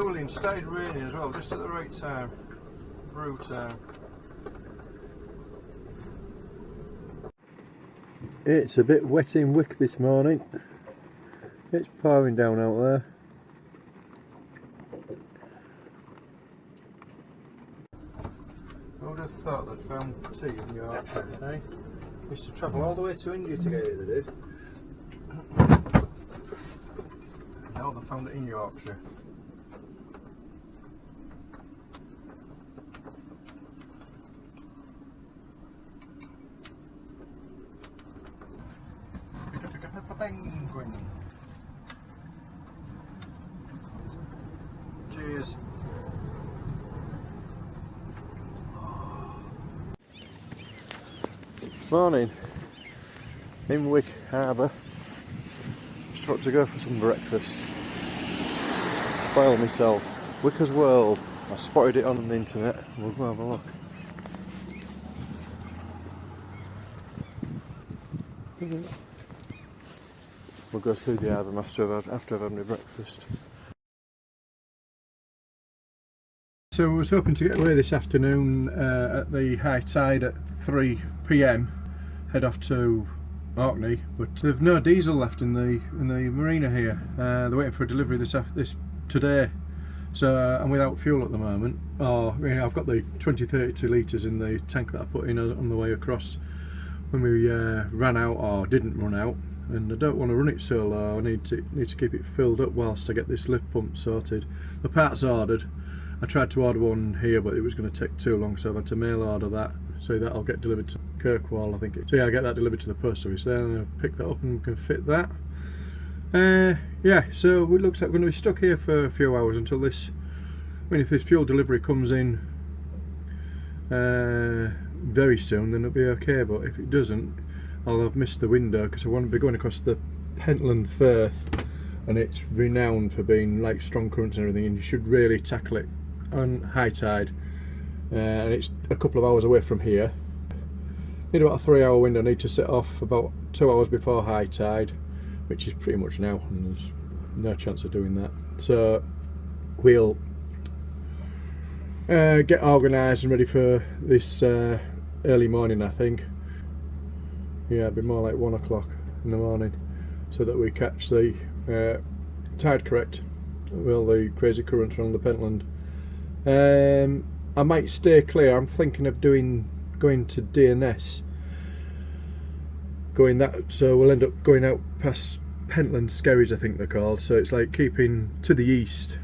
brilliant. Started raining as well, just at the right time. Brew time. It's a bit wet in Wick this morning. It's pouring down out there. I would have thought they'd found tea in Yorkshire, eh? Used to travel all the way to India to get it, they did. Now they found it in Yorkshire. Penguin. Cheers. Morning. In Wick Harbour. Just about to go for some breakfast. Spoil myself. Wicker's World. I spotted it on the internet. We'll go have a look. We'll go see the harbour master after I've had my breakfast. So I was hoping to get away this afternoon at the high tide at 3 PM. Head off to Orkney, but they've no diesel left in the marina here. They're waiting for a delivery this today. So I'm without fuel at the moment. I've got the 20-32 litres in the tank that I put in on the way across when we ran out or didn't run out. And I don't want to run it so low. I need to keep it filled up whilst I get this lift pump sorted. The part's ordered. I tried to order one here, but it was going to take too long, so I've had to mail order that. So that'll get delivered to Kirkwall, I think. So yeah, I get that delivered to the post office there, and I'll pick that up and can fit that. Yeah, so it looks like we're going to be stuck here for a few hours until this. I mean, if this fuel delivery comes in very soon, then it'll be okay. But if it doesn't, I'll have missed the window because I want to be going across the Pentland Firth, and it's renowned for being like strong currents and everything, and you should really tackle it on high tide. And it's a couple of hours away from here. Need about a 3-hour window. I need to set off about 2 hours before high tide, which is pretty much now, and there's no chance of doing that. So we'll get organised and ready for this early morning, I think. Yeah, it'd be more like 1 o'clock in the morning, so that we catch the tide correct. Well, the crazy currents around the Pentland. I might stay clear. I'm thinking of going to Deerness. So we'll end up going out past Pentland Skerries, I think they're called. So it's like keeping to the east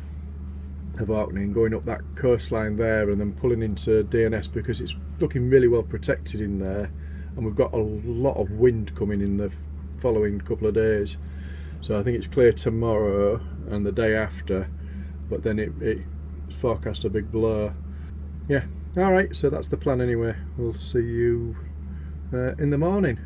of Orkney and going up that coastline there, and then pulling into Deerness because it's looking really well protected in there, and we've got a lot of wind coming in the following couple of days. So I think it's clear tomorrow and the day after, but then it's forecast a big blow. Yeah, alright, so that's the plan anyway. We'll see you in the morning.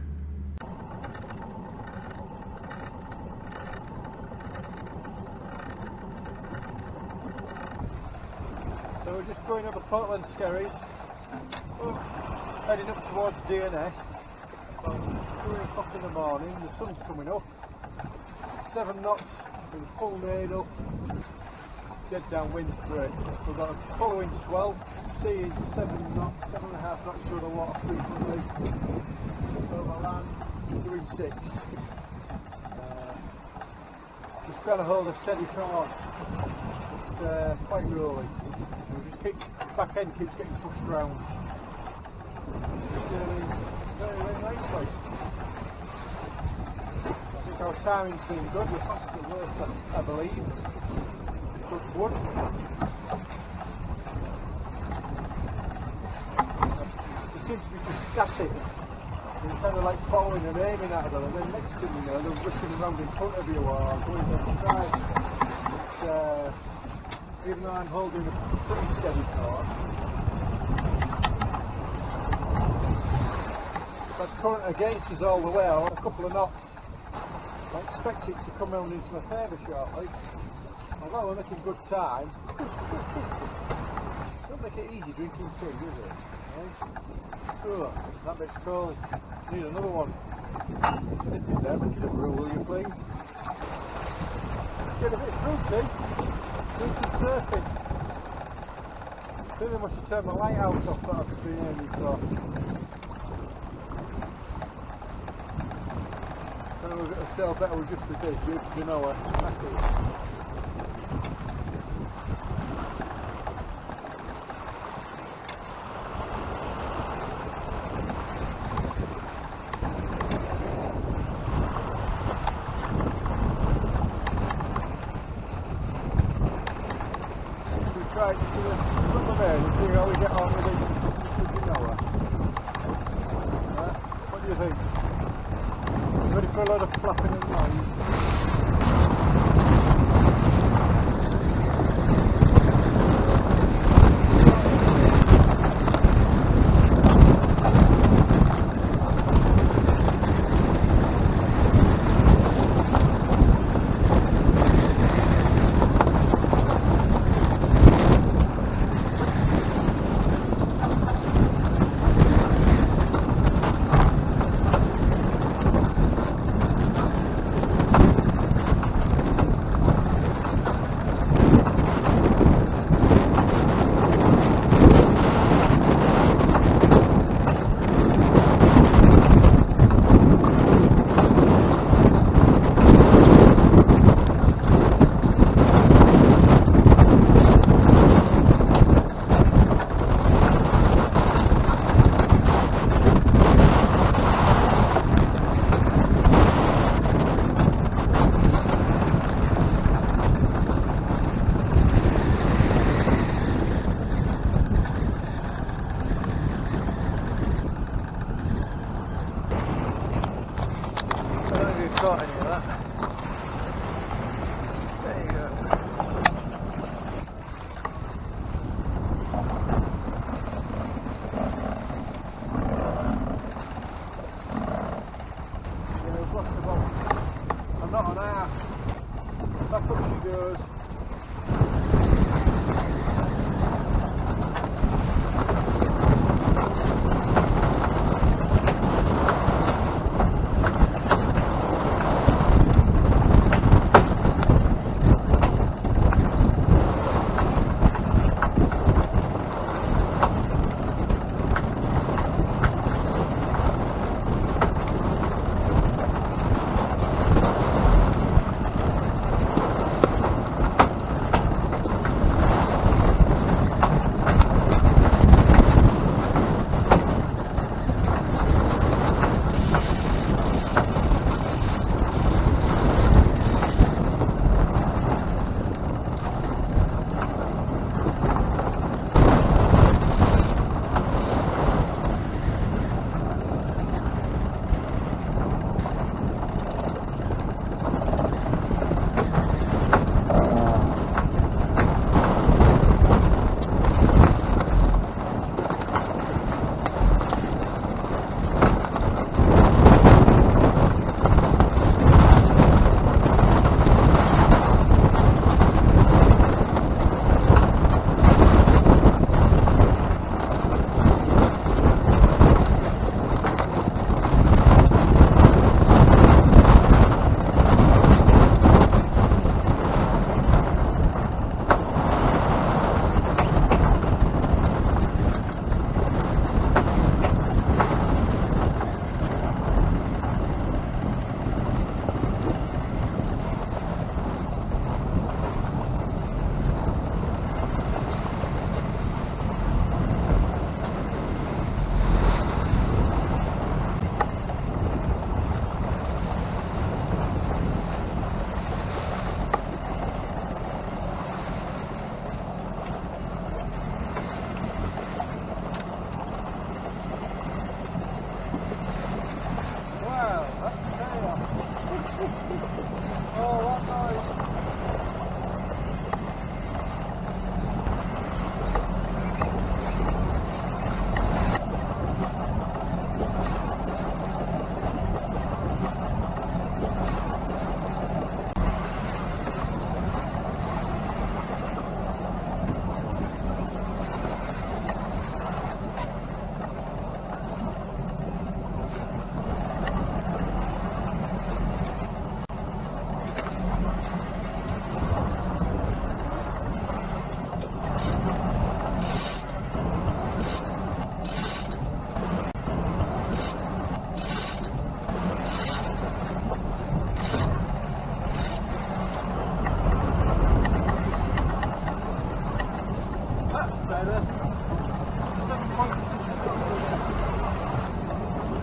So we're just going up the Pentland Skerries, heading up towards Deerness. About 3 o'clock in the morning, the sun's coming up. 7 knots, with full nade up, dead downwind, great. We've got a following swell, sea is 7 knots, 7.5 knots through the water frequently. Over land, doing 6. Just trying to hold a steady course. It's quite rolly. We just back end keeps getting pushed round. It's very, very nicely. I think our timing's been good. We're past the worst, I believe. Touch wood. It seems to be just static. You're kind of like following and aiming at them, and then next thing you know, they're whipping around in front of you or going down the side. Even though I'm holding a pretty steady course, but current against us all the way, a couple of knots. I expect it to come round into my favour shortly. Although we're making good time. Don't make it easy drinking tea, does it? Oh, that bit's cold. Need another one. Snip it there, make it brew, will you please? Get a bit of fruity. Doing some surfing. I think they must have turned my lighthouse off that I've been aiming for. So we've got to sail better with just the Genoa. That's it. Right, just a couple of airs and see how we get on with the Genoa. What do you think? Ready for a lot of flapping and noise?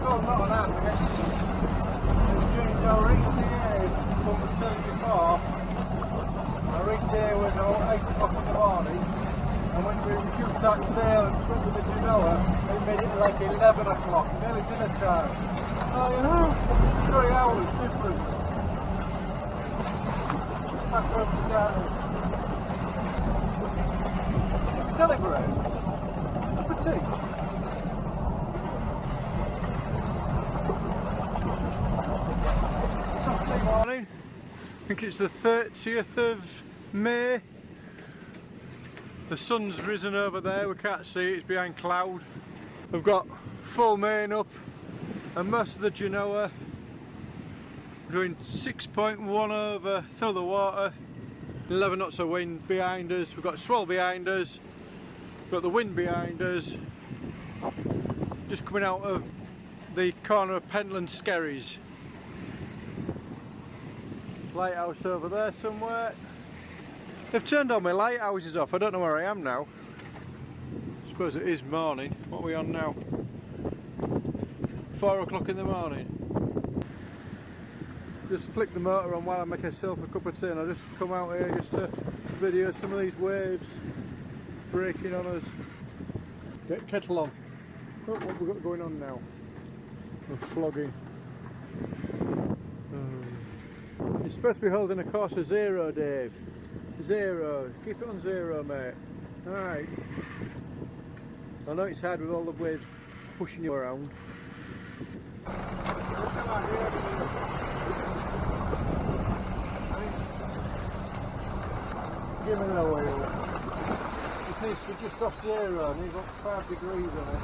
still not an app against them. The journey's our rigged here, what was said before. Our rigged here was about 8 o'clock in the morning, and when we reduced that sail and went with the Genoa, it made it like 11 o'clock, nearly dinner time. Oh, you know, 3 hours difference. Back where we started. Celebrate. Cup of tea. Saturday morning. I think it's the 30th of May. The sun's risen over there, we can't see it, it's behind cloud. We've got full main up and most of the Genoa. We're doing 6.1 over through the water, 11 knots of wind behind us, we've got swell behind us, we've got the wind behind us. Just coming out of the corner of Pentland Skerries. Lighthouse over there somewhere. They've turned all my lighthouses off, I don't know where I am now. I suppose it is morning. What are we on now? 4 o'clock in the morning. Just flick the motor on while I make myself a cup of tea, and I'll just come out here just to video some of these waves breaking on us. Get kettle on. Oh, what have we got going on now? We're flogging. You're supposed to be holding a course of 0, Dave. 0. Keep it on 0, mate. Alright. I know it's hard with all the waves pushing you around. Give it away. This needs to be just off 0, and you've got 5 degrees on it.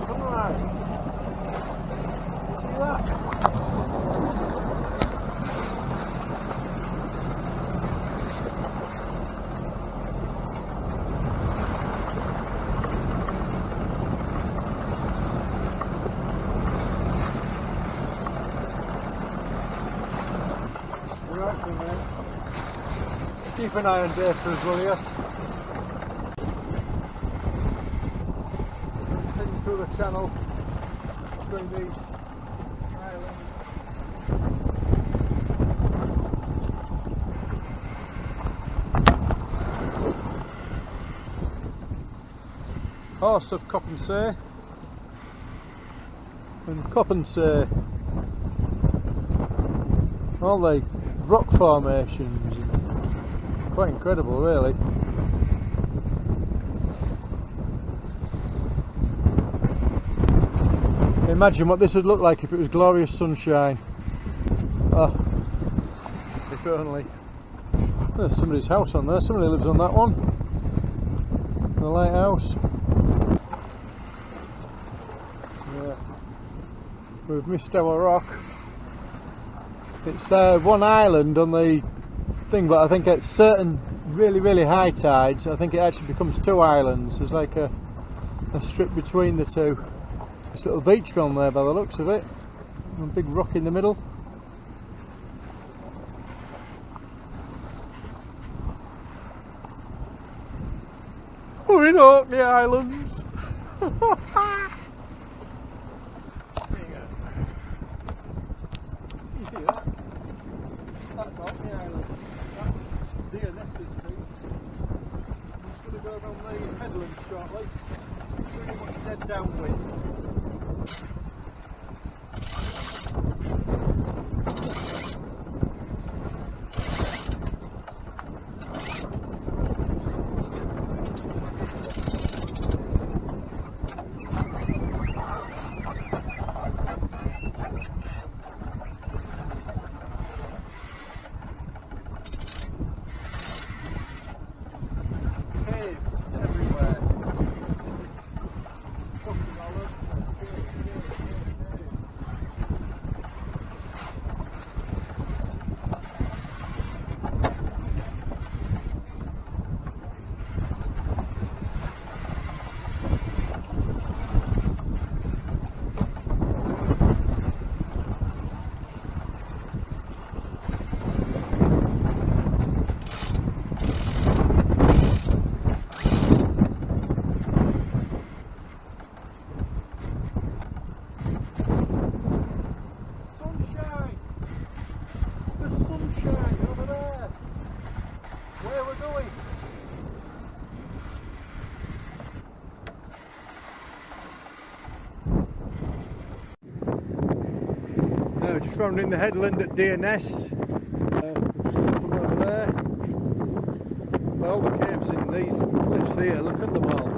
Sunrise. You see that? Right for me. Keep an eye on Dave for us, will you? Through the channel between these islands. Horse of Coppensay and Coppensay. All the rock formations, quite incredible really. Imagine what this would look like if it was glorious sunshine. Oh, if only. There's somebody's house on there, somebody lives on that one. The lighthouse. Yeah. We've missed our rock. It's one island on the thing, but I think at certain really high tides, I think it actually becomes 2 islands. There's like a strip between the two. This little beach film there by the looks of it. A big rock in the middle. We're in Orkney Islands. There you go. You see that? That's Orkney Island. That's Deerness piece. I'm just going to go down the headland shortly. Pretty much dead downwind. Caves everywhere. Fucking olive. just rounding the headland at Deerness. Just come from over there. All the caves in these cliffs here, look at them all.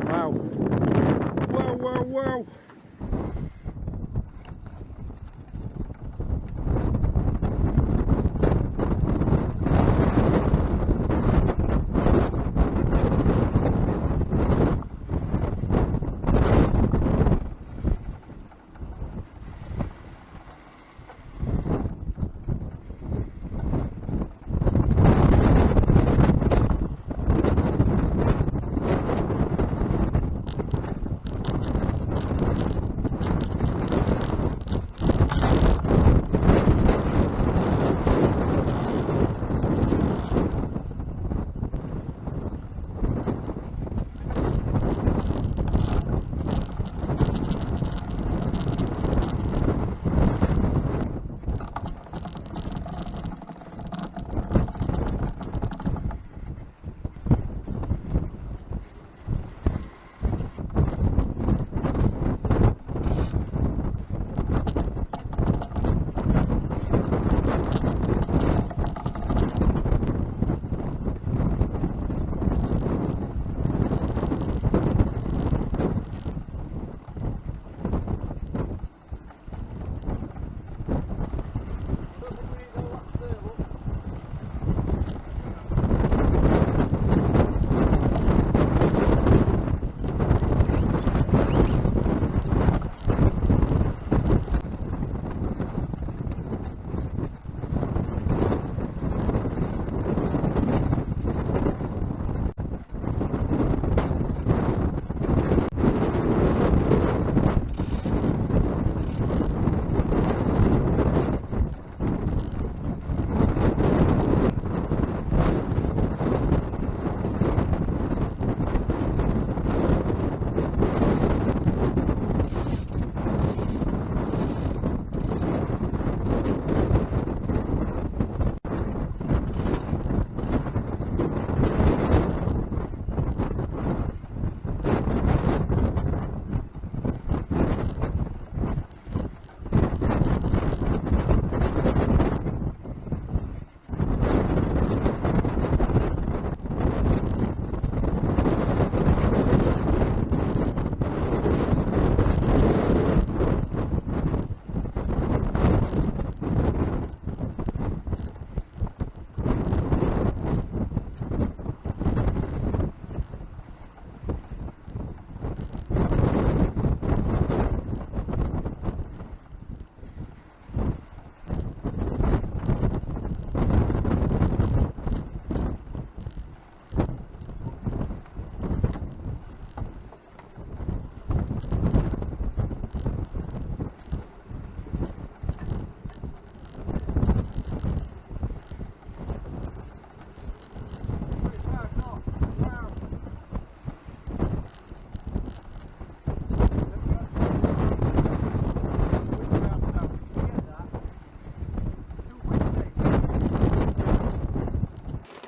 Wow. Wow, wow, wow.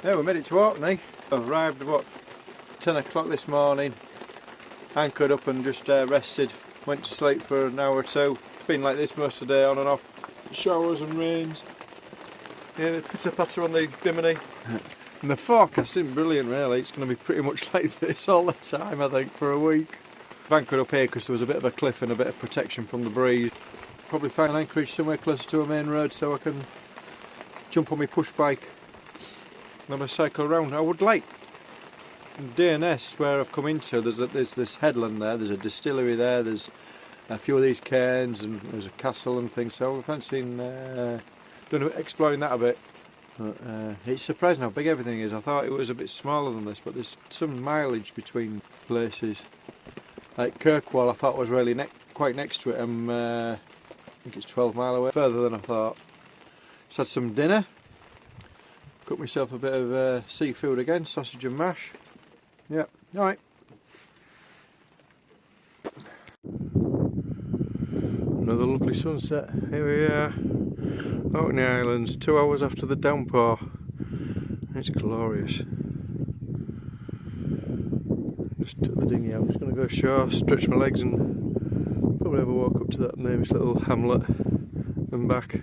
Yeah, we made it to Orkney. Arrived about 10 o'clock this morning, anchored up and just rested, went to sleep for an hour or two. It's been like this most of the day, on and off, showers and rains. Yeah, pitter patter on the bimini. And the forecast isn't brilliant really, it's going to be pretty much like this all the time I think for a week. I've anchored up here because there was a bit of a cliff and a bit of protection from the breeze. Probably find an anchorage somewhere closer to a main road so I can jump on my push bike and have a cycle around. I would like Deerness, where I've come into, there's this headland there, there's a distillery there, there's a few of these cairns and there's a castle and things, so we're fancying exploring that a bit. But, it's surprising how big everything is. I thought it was a bit smaller than this, but there's some mileage between places. Like Kirkwall I thought was really quite next to it. I think it's 12 mile away, further than I thought. Just had some dinner, cooked myself a bit of seafood again, sausage and mash. Yeah, alright. another lovely sunset. Here we are, Orkney Islands, 2 hours after the downpour. It's glorious. Just took the dinghy out, just going to go ashore, stretch my legs and probably have a walk up to that nice little hamlet and back.